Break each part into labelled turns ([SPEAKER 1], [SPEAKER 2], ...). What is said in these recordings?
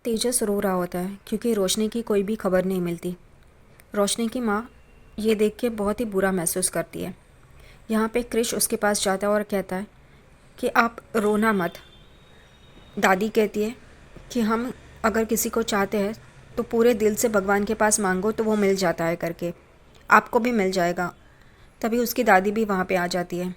[SPEAKER 1] तेजस रो रहा होता है क्योंकि रोशनी की कोई भी खबर नहीं मिलती। रोशनी की माँ ये देख के बहुत ही बुरा महसूस करती है। यहाँ पे क्रिश उसके पास जाता है और कहता है कि आप रोना मत। दादी कहती है कि हम अगर किसी को चाहते हैं तो पूरे दिल से भगवान के पास मांगो तो वो मिल जाता है करके, आपको भी मिल जाएगा। तभी उसकी दादी भी वहाँ पे आ जाती है,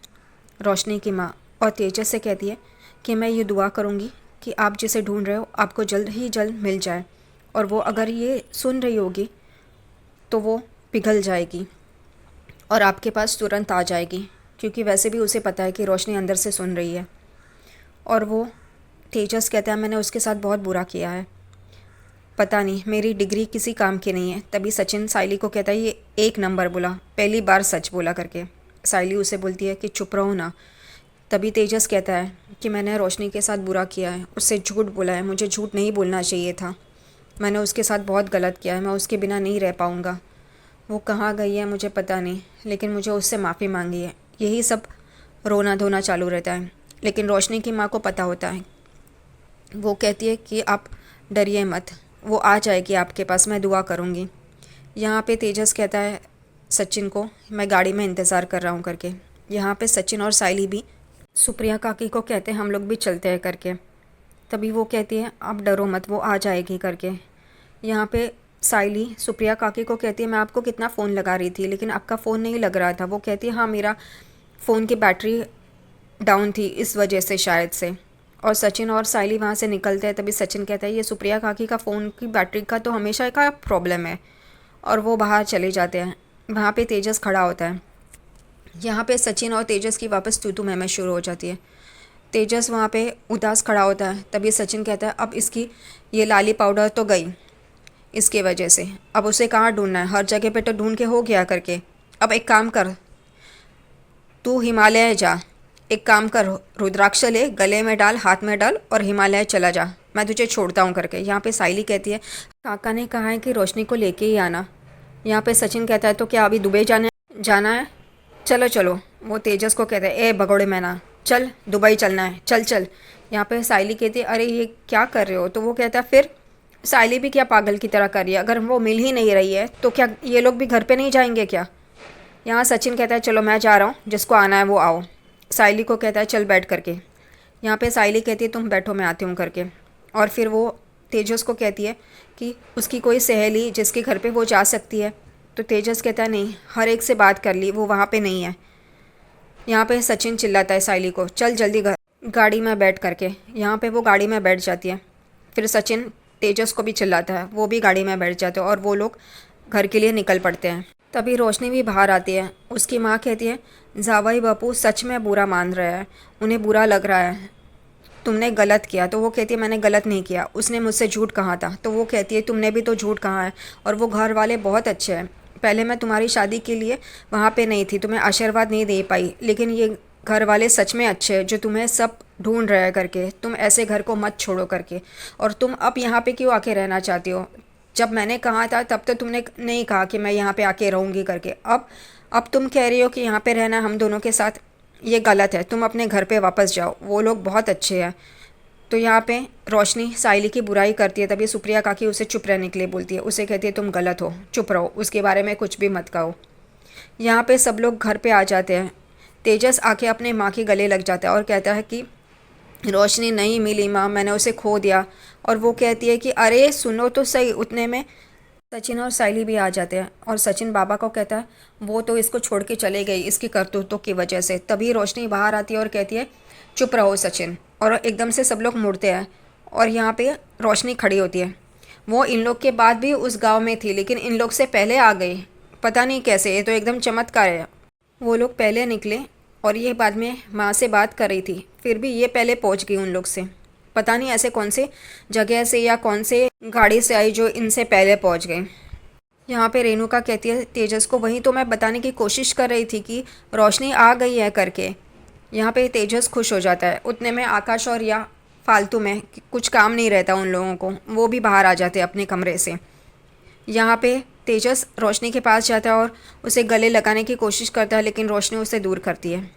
[SPEAKER 1] रोशनी की माँ, और तेजस से कहती है कि मैं ये दुआ करूँगी कि आप जिसे ढूंढ रहे हो आपको जल्द ही जल्द मिल जाए, और वो अगर ये सुन रही होगी तो वो पिघल जाएगी और आपके पास तुरंत आ जाएगी, क्योंकि वैसे भी उसे पता है कि रोशनी अंदर से सुन रही है। और वो तेजस कहता है मैंने उसके साथ बहुत बुरा किया है, पता नहीं मेरी डिग्री किसी काम की नहीं है। तभी सचिन साइली को कहता है ये एक नंबर बोला, पहली बार सच बोला करके। साइली उसे बोलती है कि चुप रहो ना। तभी तेजस कहता है कि मैंने रोशनी के साथ बुरा किया है, उससे झूठ बोला है, मुझे झूठ नहीं बोलना चाहिए था, मैंने उसके साथ बहुत गलत किया है, मैं उसके बिना नहीं रह पाऊँगा। वो कहाँ गई है मुझे पता नहीं, लेकिन मुझे उससे माफ़ी मांगी है। यही सब रोना धोना चालू रहता है, लेकिन रोशनी की माँ को पता होता है। वो कहती है कि आप डरिए मत, वो आ जाएगी आपके पास, मैं दुआ करूँगी। यहाँ पे तेजस कहता है सचिन को मैं गाड़ी में इंतज़ार कर रहा हूँ करके। यहाँ पे सचिन और साइली भी सुप्रिया काकी को कहते हैं हम लोग भी चलते हैं करके। तभी वो कहती है आप डरो मत, वो आ जाएगी करके। यहाँ पे साइली सुप्रिया काकी को कहती है मैं आपको कितना फ़ोन लगा रही थी लेकिन आपका फ़ोन नहीं लग रहा था। वो कहती है हाँ मेरा फ़ोन की बैटरी डाउन थी इस वजह से शायद से। और सचिन और साइली वहाँ से निकलते हैं। तभी सचिन कहता है ये सुप्रिया काकी का फ़ोन की बैटरी का तो हमेशा का प्रॉब्लम है, और वो बाहर चले जाते हैं। वहाँ पे तेजस खड़ा होता है। यहाँ पे सचिन और तेजस की वापस तू मैं में शुरू हो जाती है। तेजस वहाँ पे उदास खड़ा होता है। तभी सचिन कहता है अब इसकी ये लाली पाउडर तो गई इसके वजह से, अब उसे कहाँ ढूंढना है, हर जगह पे तो ढूंढ के हो गया करके। अब एक काम कर, तू हिमालय जा, एक काम कर, रुद्राक्ष ले, गले में डाल, हाथ में डाल और हिमालय चला जा, मैं तुझे छोड़ता हूँ करके। यहाँ पे साइली कहती है काका ने कहा है कि रोशनी को लेके ही आना। यहाँ पे सचिन कहता है तो क्या अभी दुबई जाना है, चलो चलो। वो तेजस को कहते हैं ए भगोड़े मैना, चल दुबई चलना है, चल चल। यहाँ पे साइली कहती है अरे ये क्या कर रहे हो। तो वो कहता है फिर साइली भी क्या पागल की तरह कर रही है, अगर वो मिल ही नहीं रही है तो क्या ये लोग भी घर पे नहीं जाएंगे क्या। यहाँ सचिन कहता है चलो मैं जा रहा हूँ, जिसको आना है वो आओ। साइली को कहता है चल बैठ करके। यहाँ पे साइली कहती है तुम बैठो मैं आती हूँ करके। और फिर वो तेजस को कहती है कि उसकी कोई सहेली जिसके घर पे वो जा सकती है। तो तेजस कहता है नहीं, हर एक से बात कर ली, वो वहाँ पे नहीं है। यहाँ पे सचिन चिल्लाता है साइली को चल जल्दी घर गाड़ी में बैठ करके। यहाँ पे वो गाड़ी में बैठ जाती है। फिर सचिन तेजस को भी चिल्लाता है, वो भी गाड़ी में बैठ जाते हैं और वो लोग घर के लिए निकल पड़ते हैं। तभी रोशनी भी बाहर आती है। उसकी माँ कहती है जावाई बापू सच में बुरा मान रहा है, उन्हें बुरा लग रहा है, तुमने गलत किया। तो वो कहती है मैंने गलत नहीं किया, उसने मुझसे झूठ कहा था। तो वो कहती है तुमने भी तो झूठ कहा है, और वो घर वाले बहुत अच्छे हैं। पहले मैं तुम्हारी शादी के लिए वहाँ पे नहीं थी, तुम्हें आशीर्वाद नहीं दे पाई, लेकिन ये घर वाले सच में अच्छे हैं जो तुम्हें सब ढूंढ रहे करके। तुम ऐसे घर को मत छोड़ो करके, और तुम अब यहाँ पे क्यों आके रहना चाहती हो। जब मैंने कहा था तब तो तुमने नहीं कहा कि मैं यहाँ पे आके रहूँगी करके। अब तुम कह रही हो कि यहाँ पे रहना हम दोनों के साथ, ये गलत है, तुम अपने घर पे वापस जाओ, वो लोग बहुत अच्छे हैं। तो यहाँ पे रोशनी साइली की बुराई करती है। तभी सुप्रिया काकी उसे चुप रहने के लिए बोलती है, उसे कहती है तुम गलत हो, चुप रहो, उसके बारे में कुछ भी मत कहो। यहाँ पे सब लोग घर पे आ जाते हैं। तेजस आके अपने माँ के गले लग जाता है और कहता है कि रोशनी नहीं मिली माँ, मैंने उसे खो दिया। और वो कहती है कि अरे सुनो तो सही। उतने में सचिन और साइली भी आ जाते हैं और सचिन बाबा को कहता है वो तो इसको छोड़ के चले गई इसकी करतूतों की वजह से। तभी रोशनी बाहर आती है और कहती है चुप रहो सचिन। और एकदम से सब लोग मुड़ते हैं और यहाँ पे रोशनी खड़ी होती है। वो इन लोग के बाद भी उस गांव में थी, लेकिन इन लोग से पहले आ गई, पता नहीं कैसे, ये तो एकदम चमत्कार है। वो लोग पहले निकले और ये बाद में माँ से बात कर रही थी, फिर भी ये पहले पहुँच गई उन लोग से। पता नहीं ऐसे कौन से जगह से या कौन से गाड़ी से आई जो इनसे पहले पहुंच गई। यहाँ पे रेणुका कहती है तेजस को वहीं तो मैं बताने की कोशिश कर रही थी कि रोशनी आ गई है करके। यहाँ पे तेजस खुश हो जाता है। उतने में आकाश और या फालतू में कुछ काम नहीं रहता उन लोगों को, वो भी बाहर आ जाते हैं अपने कमरे से। यहाँ पे तेजस रोशनी के पास जाता है और उसे गले लगाने की कोशिश करता है, लेकिन रोशनी उसे दूर करती है।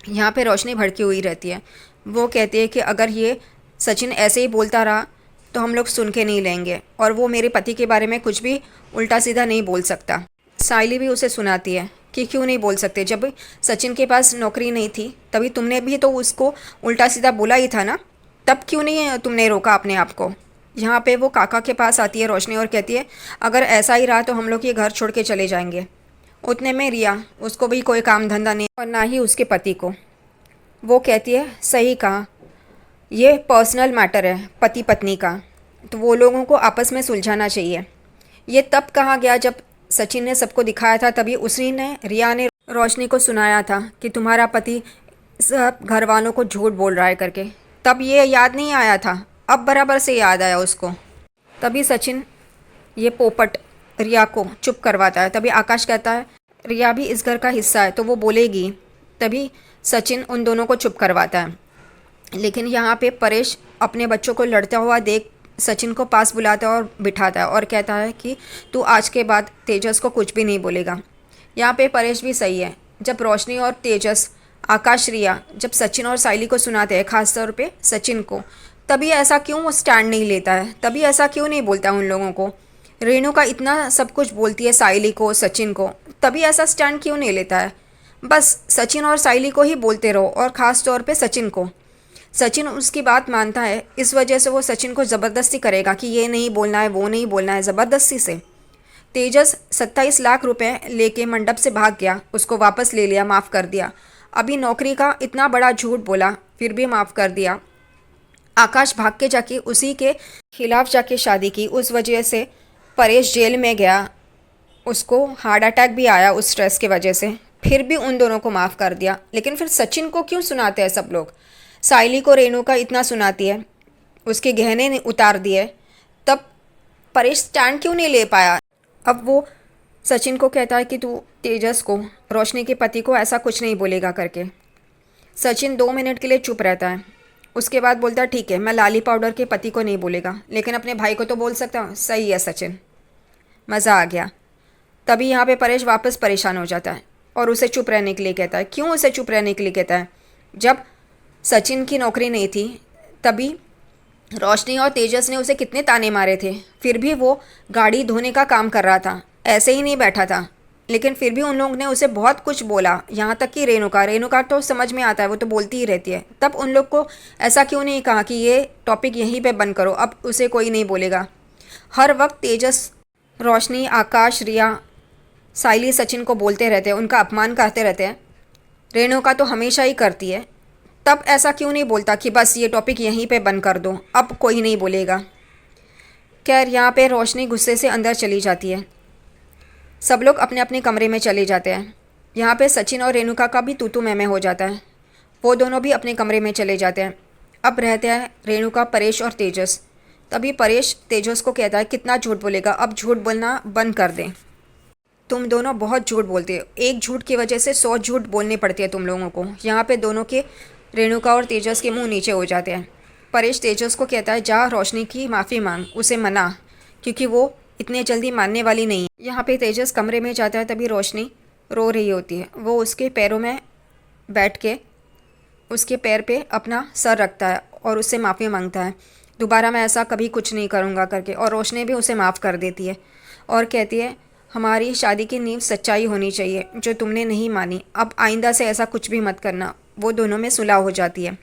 [SPEAKER 1] यहाँ पे रोशनी भड़की हुई रहती है। वो कहती है कि अगर ये सचिन ऐसे ही बोलता रहा तो हम लोग सुन के नहीं लेंगे, और वो मेरे पति के बारे में कुछ भी उल्टा सीधा नहीं बोल सकता। साइली भी उसे सुनाती है कि क्यों नहीं बोल सकते, जब सचिन के पास नौकरी नहीं थी तभी तुमने भी तो उसको उल्टा सीधा बोला ही था ना, तब क्यों नहीं तुमने रोका अपने आप को। यहाँ पे वो काका के पास आती है रोशनी और कहती है अगर ऐसा ही रहा तो हम लोग ये घर छोड़ के चले जाएंगे। उतने में रिया, उसको भी कोई काम धंधा नहीं और ना ही उसके पति को, वो कहती है सही कहा, ये पर्सनल मैटर है पति पत्नी का, तो वो लोगों को आपस में सुलझाना चाहिए। ये तब कहा गया जब सचिन ने सबको दिखाया था, तभी उसी ने रिया ने रोशनी को सुनाया था कि तुम्हारा पति सब घर वालों को झूठ बोल रहा है करके। तब ये याद नहीं आया था, अब बराबर से याद आया उसको। तभी सचिन ये पोपट रिया को चुप करवाता है। तभी आकाश कहता है रिया भी इस घर का हिस्सा है तो वो बोलेगी। तभी सचिन उन दोनों को चुप करवाता है। लेकिन यहाँ पे परेश अपने बच्चों को लड़ता हुआ देख सचिन को पास बुलाता है और बिठाता है और कहता है कि तू आज के बाद तेजस को कुछ भी नहीं बोलेगा। यहाँ पे परेश भी सही है। जब रोशनी और तेजस, आकाश, रिया जब सचिन और साइली को सुनाते हैं, खास तौर पे सचिन को, तभी ऐसा क्यों वो स्टैंड नहीं लेता है, तभी ऐसा क्यों नहीं बोलता उन लोगों को। रेणुका इतना सब कुछ बोलती है साइली को, सचिन को, तभी ऐसा स्टैंड क्यों नहीं लेता है। बस सचिन और साइली को ही बोलते रहो, और ख़ास तौर पे सचिन को। सचिन उसकी बात मानता है, इस वजह से वो सचिन को ज़बरदस्ती करेगा कि ये नहीं बोलना है, वो नहीं बोलना है, ज़बरदस्ती से। तेजस 27 लाख रुपए लेके मंडप से भाग गया, उसको वापस ले लिया, माफ़ कर दिया। अभी नौकरी का इतना बड़ा झूठ बोला, फिर भी माफ़ कर दिया। आकाश भाग के जाके उसी के खिलाफ जाके शादी की, उस वजह से परेश जेल में गया, उसको हार्ट अटैक भी आया उस स्ट्रेस की वजह से, फिर भी उन दोनों को माफ़ कर दिया। लेकिन फिर सचिन को क्यों सुनाते हैं सब लोग। साइली को रेणुका इतना सुनाती है, उसके गहने उतार दिए, तब परेश स्टैंड क्यों नहीं ले पाया। अब वो सचिन को कहता है कि तू तेजस को, रोशनी के पति को ऐसा कुछ नहीं बोलेगा करके। सचिन 2 मिनट के लिए चुप रहता है, उसके बाद बोलता है ठीक है, मैं लाली पाउडर के पति को नहीं बोलेगा, लेकिन अपने भाई को तो बोल सकता हूँ। सही है सचिन, मज़ा आ गया। तभी यहाँ पे परेश वापस परेशान हो जाता है और उसे चुप रहने के लिए कहता है। क्यों उसे चुप रहने के लिए कहता है। जब सचिन की नौकरी नहीं थी तभी रोशनी और तेजस ने उसे कितने ताने मारे थे, फिर भी वो गाड़ी धोने का काम कर रहा था, ऐसे ही नहीं बैठा था। लेकिन फिर भी उन लोगों ने उसे बहुत कुछ बोला, यहाँ तक कि रेणुका तो समझ में आता है, वो तो बोलती ही रहती है। तब उन लोग को ऐसा क्यों नहीं कहा कि ये टॉपिक यहीं पे बंद करो, अब उसे कोई नहीं बोलेगा। हर वक्त तेजस, रोशनी, आकाश, रिया, साइली सचिन को बोलते रहते हैं, उनका अपमान करते रहते हैं। रेणुका तो हमेशा ही करती है, तब ऐसा क्यों नहीं बोलता कि बस ये टॉपिक यहीं पे बंद कर दो, अब कोई नहीं बोलेगा। खैर यहाँ पे रोशनी गुस्से से अंदर चली जाती है, सब लोग अपने अपने कमरे में चले जाते हैं। यहाँ पे सचिन और रेणुका का भी तू मैं हो जाता है, वो दोनों भी अपने कमरे में चले जाते हैं। अब रहते हैं रेणुका, परेश और तेजस। तभी परेश तेजस को कहता है कितना झूठ बोलेगा, अब झूठ बोलना बंद कर दें, तुम दोनों बहुत झूठ बोलते हो, एक झूठ की वजह से 100 झूठ बोलने पड़ती है तुम लोगों को। यहाँ पे दोनों के, रेणुका और तेजस के मुंह नीचे हो जाते हैं। परेश तेजस को कहता है जा रोशनी की माफ़ी मांग, उसे मना, क्योंकि वो इतने जल्दी मानने वाली नहीं है। यहाँ पे तेजस कमरे में जाता है, तभी रोशनी रो रही होती है। वो उसके पैरों में बैठ के उसके पैर पे अपना सर रखता है और उससे माफ़ी मांगता है, दोबारा मैं ऐसा कभी कुछ नहीं करूँगा करके। और रोशनी भी उसे माफ़ कर देती है और कहती है हमारी शादी की नींव सच्चाई होनी चाहिए, जो तुमने नहीं मानी, अब आइंदा से ऐसा कुछ भी मत करना। वो दोनों में सुलह हो जाती है।